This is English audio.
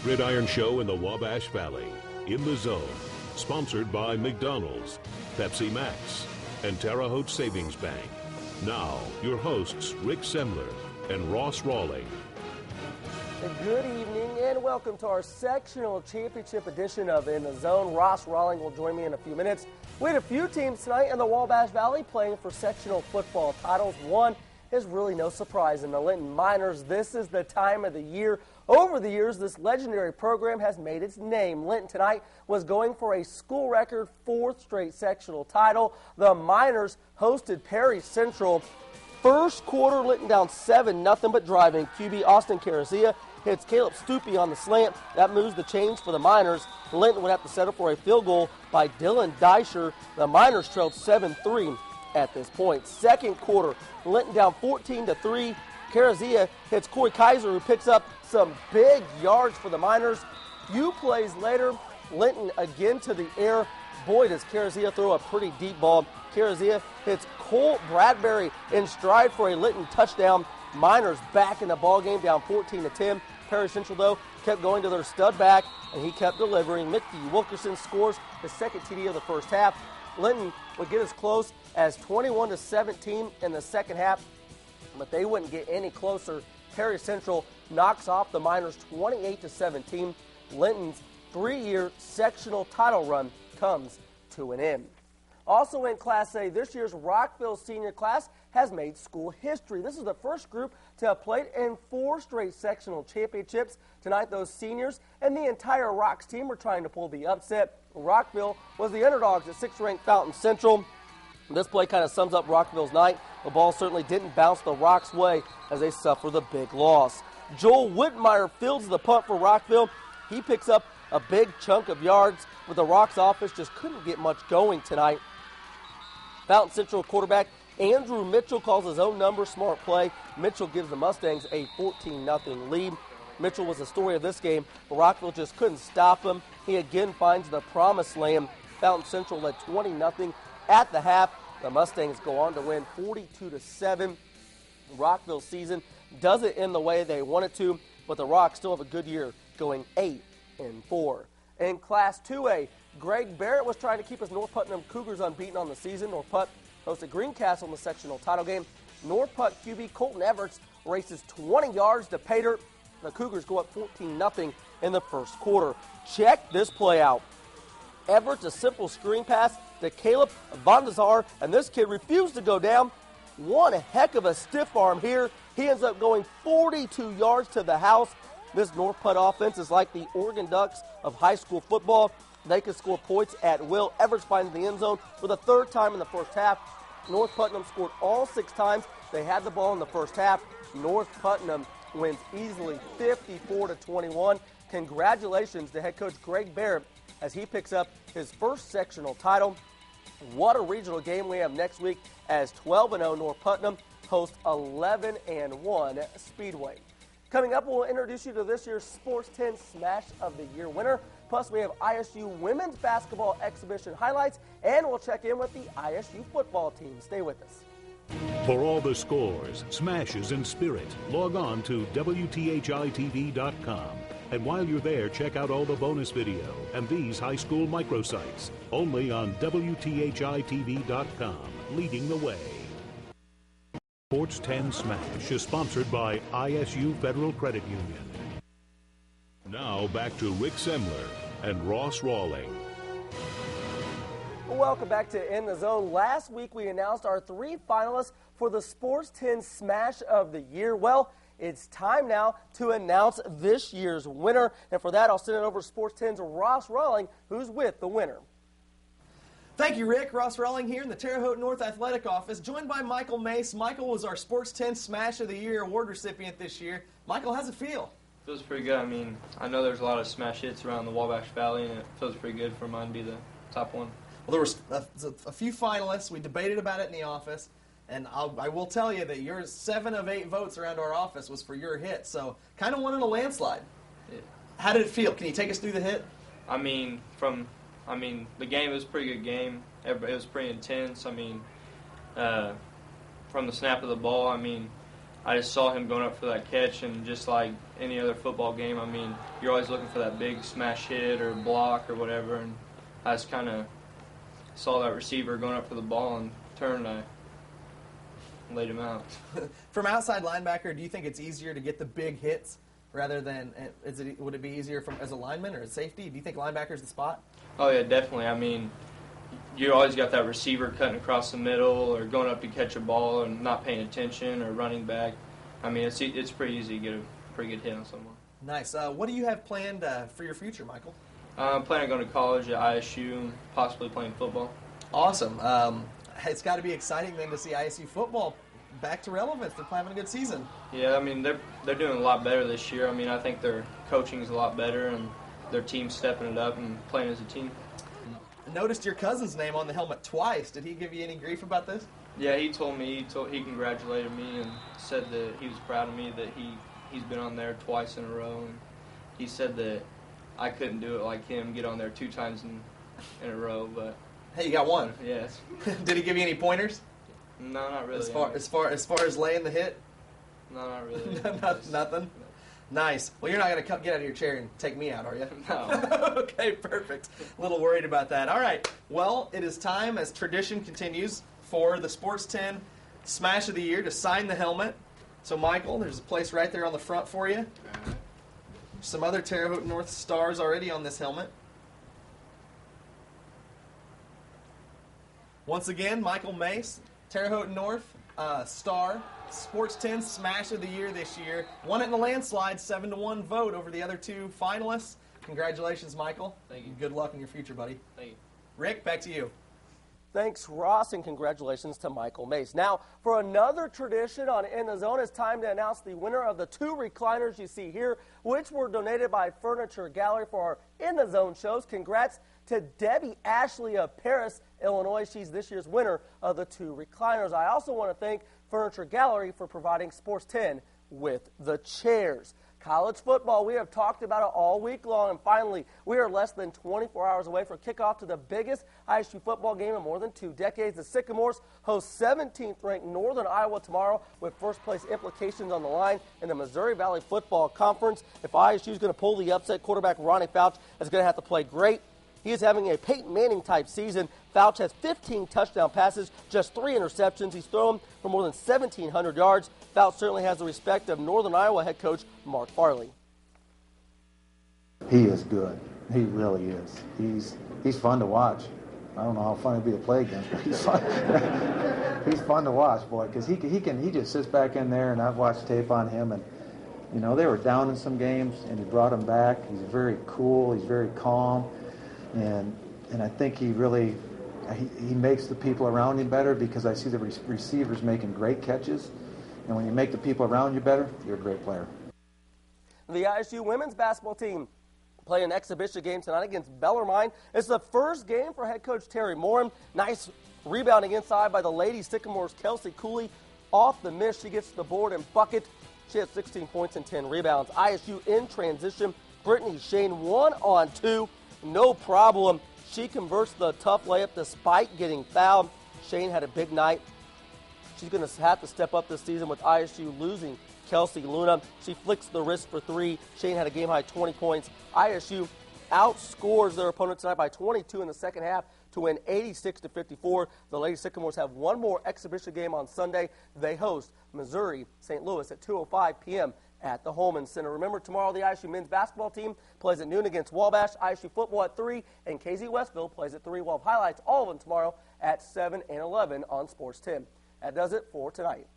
Gridiron Show in the Wabash Valley, in the Zone, sponsored by McDonald's, Pepsi Max, and Terre Haute Savings Bank. Now, your hosts, Rick Semler and Ross Rawling. Good evening and welcome to our sectional championship edition of In the Zone. Ross Rawling will join me in a few minutes. We had a few teams tonight in the Wabash Valley playing for sectional football titles. One is really no surprise in the Linton Miners. This is the time of the year. Over the years, this legendary program has made its name. Linton tonight was going for a school record fourth straight sectional title. The Miners hosted Perry Central. First quarter, Linton down 7-0, but driving. QB Austin Carazia hits Caleb Stupi on the slant. That moves the chains for the Miners. Linton would have to settle for a field goal by Dylan Deisher. The Miners trailed 7-3 at this point. Second quarter, Linton down 14-3. Carazia hits Corey Kaiser, who picks up some big yards for the Miners. Few plays later, Linton again to the air. Boy, does Carazia throw a pretty deep ball. Carazia hits Cole Bradbury in stride for a Linton touchdown. Miners back in the ball game, down 14-10. Perry Central, though, kept going to their stud back, and he kept delivering. Mickey Wilkerson scores the second TD of the first half. Linton would get as close as 21-17 in the second half, but they wouldn't get any closer. Perry Central knocks off the Miners 28-17. Linton's three-year sectional title run comes to an end. Also in Class A, this year's Rockville senior class has made school history. This is the first group to have played in 4 straight sectional championships. Tonight, those seniors and the entire Rocks team were trying to pull the upset. Rockville was the underdogs at 6th-ranked Fountain Central. This play kind of sums up Rockville's night. The ball certainly didn't bounce the Rocks' way as they suffer the big loss. Joel Whitmire fields the punt for Rockville. He picks up a big chunk of yards, but the Rocks offense just couldn't get much going tonight. Fountain Central quarterback Andrew Mitchell calls his own number, smart play. Mitchell gives the Mustangs a 14-0 lead. Mitchell was the story of this game, but Rockville just couldn't stop him. He again finds the promised land. Fountain Central led 20-0 at the half. The Mustangs go on to win 42-7. Rockville's season doesn't end the way they wanted to, but the Rocks still have a good year, going 8-4. In Class 2A, Greg Barrett was trying to keep his North Putnam Cougars unbeaten on the season. North Putt hosted Greencastle in the sectional title game. North Putt QB Colton Everts races 20 yards to pay dirt. The Cougars go up 14-0 in the first quarter. Check this play out. Everts, a simple screen pass to Caleb Vandazar, and this kid refused to go down. One heck of a stiff arm here. He ends up going 42 yards to the house. This North Putt offense is like the Oregon Ducks of high school football. They can score points at will. Everts finds the end zone for the third time in the first half. North Putnam scored all 6 times. They had the ball in the first half. North Putnam wins easily 54-21. Congratulations to head coach Greg Barrett as he picks up his first sectional title. What a regional game we have next week as 12-0 North Putnam hosts 11-1 Speedway. Coming up, we'll introduce you to this year's Sports 10 Smash of the Year winner. Plus, we have ISU women's basketball exhibition highlights, and we'll check in with the ISU football team. Stay with us. For all the scores, smashes, and spirit, log on to WTHI-TV.com. And while you're there, check out all the bonus video and these high school microsites. Only on WTHI-TV.com, leading the way. Sports 10 Smash is sponsored by ISU Federal Credit Union. Now back to Rick Semler and Ross Rawling. Welcome back to In the Zone. Last week we announced our 3 finalists for the Sports 10 Smash of the Year. Well, it's time now to announce this year's winner. And for that, I'll send it over to Sports 10's Ross Rawling, who's with the winner. Thank you, Rick. Ross Rawling here in the Terre Haute North Athletic Office, joined by Michael Mace. Michael was our Sports 10 Smash of the Year award recipient this year. Michael, how's it feel? Feels pretty good. I mean, I know there's a lot of smash hits around the Wabash Valley, and it feels pretty good for mine to be the top one. Well, there was a few finalists. We debated about it in the office, and I will tell you that your 7 of 8 votes around our office was for your hit, so kind of won in a landslide. Yeah. How did it feel? Can you take us through the hit? I mean, the game was a pretty good game. It was pretty intense. I mean, from the snap of the ball, I just saw him going up for that catch, and just like any other football game, I mean, you're always looking for that big smash hit or block or whatever, and I just kind of saw that receiver going up for the ball and turned, and I laid him out. From outside linebacker, do you think it's easier to get the big hits rather than, would it be easier as a lineman or a safety? Do you think linebacker's the spot? Oh, yeah, definitely. I mean, you always got that receiver cutting across the middle or going up to catch a ball and not paying attention or running back. I mean, it's pretty easy to get a pretty good hit on someone. Nice. What do you have planned for your future, Michael? I'm planning on going to college at ISU and possibly playing football. Awesome. It's got to be exciting then to see ISU football back to relevance. They're having a good season. Yeah, I mean, they're doing a lot better this year. I mean, I think their coaching is a lot better and their team's stepping it up and playing as a team. I noticed your cousin's name on the helmet twice. Did he give you any grief about this? Yeah, he told me, he congratulated me and said that he was proud of me that he's been on there twice in a row. And he said that I couldn't do it like him, get on there 2 times in a row, but... Hey, you got one. Yes. Did he give you any pointers? No, not really. As far as laying the hit? No, not really. Nothing? Nice. Well, you're not going to get out of your chair and take me out, are you? No. Okay, perfect. A little worried about that. All right. Well, it is time, as tradition continues, for the Sports 10 Smash of the Year to sign the helmet. So, Michael, there's a place right there on the front for you. Some other Terre Haute North stars already on this helmet. Once again, Michael Mace, Terre Haute North star, Sports 10 Smash of the Year this year. Won it in a landslide, 7-1 vote over the other 2 finalists. Congratulations, Michael. Thank you. Good luck in your future, buddy. Thank you. Rick, back to you. Thanks, Ross, and congratulations to Michael Mace. Now, for another tradition on In the Zone, it's time to announce the winner of the 2 recliners you see here, which were donated by Furniture Gallery for our In the Zone shows. Congrats to Debbie Ashley of Paris, Illinois. She's this year's winner of the 2 recliners. I also want to thank Furniture Gallery for providing Sports 10 with the chairs. College football, we have talked about it all week long, and finally, we are less than 24 hours away for kickoff to the biggest ISU football game in more than 2 decades. The Sycamores host 17th-ranked Northern Iowa tomorrow with first-place implications on the line in the Missouri Valley Football Conference. If ISU is going to pull the upset, quarterback Ronnie Fouch is going to have to play great. He is having a Peyton Manning-type season. Fouch has 15 touchdown passes, just 3 interceptions. He's thrown for more than 1,700 yards. Fouch certainly has the respect of Northern Iowa head coach Mark Farley. He is good. He really is. He's fun to watch. I don't know how fun it'd be to play against, but he's fun. He's fun to watch, boy, because he just sits back in there, and I've watched tape on him, and you know they were down in some games, and he brought them back. He's very cool. He's very calm. And I think he really he makes the people around him better because I see the receivers making great catches. And when you make the people around you better, you're a great player. The ISU women's basketball team play an exhibition game tonight against Bellarmine. It's the first game for head coach Terry Morin. Nice rebounding inside by the ladies. Sycamores' Kelsey Cooley off the miss. She gets to the board and bucket. She had 16 points and 10 rebounds. ISU in transition. Brittany Shane 1-on-2. No problem. She converts the tough layup despite getting fouled. Shane had a big night. She's going to have to step up this season with ISU losing Kelsey Luna. She flicks the wrist for 3. Shane had a game-high 20 points. ISU outscores their opponent tonight by 22 in the second half to win 86-54. The Lady Sycamores have one more exhibition game on Sunday. They host Missouri St. Louis at 2:05 p.m. at the Holman Center. Remember, tomorrow the ISU men's basketball team plays at noon against Wabash, ISU football at 3, and KZ Westville plays at 3. We'll have highlights all of them tomorrow at 7 and 11 on Sports 10. That does it for tonight.